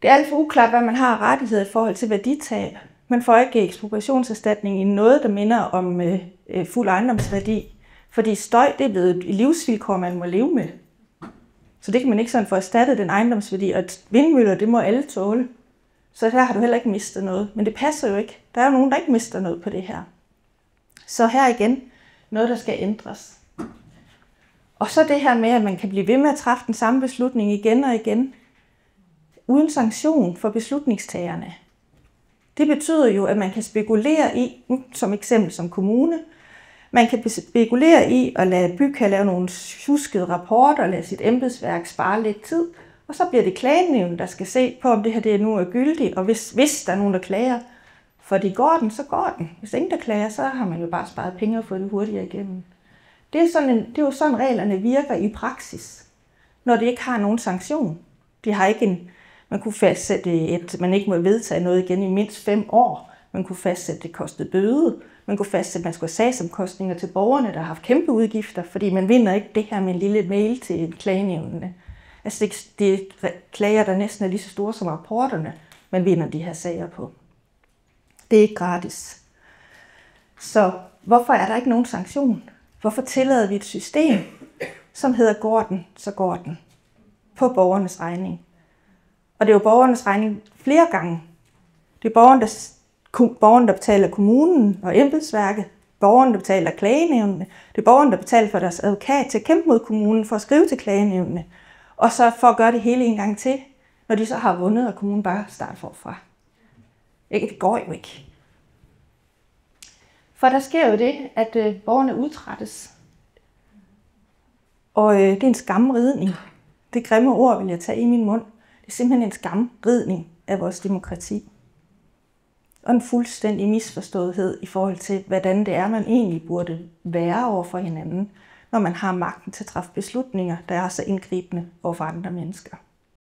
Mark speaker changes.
Speaker 1: Det er alt for uklart, hvad man har af rettigheder i forhold til værditab. Man får ikke ekspropriationserstatning i noget, der minder om fuld ejendomsværdi. Fordi støj, det er blevet et livsvilkår, man må leve med. Så det kan man ikke sådan få erstattet den ejendomsværdi. Og vindmøller, det må alle tåle. Så her har du heller ikke mistet noget. Men det passer jo ikke. Der er jo nogen, der ikke mister noget på det her. Så her igen, noget der skal ændres. Og så det her med, at man kan blive ved med at træffe den samme beslutning igen og igen, uden sanktion for beslutningstagerne. Det betyder jo, at man kan spekulere i, som eksempel som kommune, man kan spekulere i at lade bygherre lave nogle sjuskede rapporter og lade sit embedsværk spare lidt tid, og så bliver det klagenævnet, der skal se på, om det her det nu er gyldigt, og hvis der er nogen, der klager, fordi går den, så går den. Hvis ingen der klager, så har man jo bare sparet penge og fået det hurtigere igennem. Det er jo sådan, reglerne virker i praksis, når det ikke har nogen sanktion. De har ikke man kunne fastsætte, at man ikke må vedtage noget igen i mindst 5 år. Man kunne fastsætte, at det kostede bøde. Man kunne fastsætte, at man skulle have sagsomkostninger til borgerne, der har haft kæmpe udgifter, fordi man vinder ikke det her med en lille mail til klagenævnene. Altså det er klager, der næsten er lige så store som rapporterne, man vinder de her sager på. Det er ikke gratis. Så hvorfor er der ikke nogen sanktion? Hvorfor tillader vi et system, som hedder går den, så går den, på borgernes regning? Og det er jo borgernes regning flere gange. Det er borgerne, der betaler kommunen og embedsværket. Borgerne, der betaler klagenævnene. Det er borgerne, der betaler for deres advokat til at kæmpe mod kommunen for at skrive til klagenævnene. Og så for at gøre det hele en gang til, når de så har vundet, og kommunen bare starter forfra. Det går jo ikke. For der sker jo det, at borgerne udtrættes. Og det er en skamridning. Det grimme ord vil jeg tage i min mund. Det er simpelthen en skamridning af vores demokrati. Og en fuldstændig misforståethed i forhold til, hvordan det er, man egentlig burde være over for hinanden, når man har magten til at træffe beslutninger, der er så indgribende over for andre mennesker.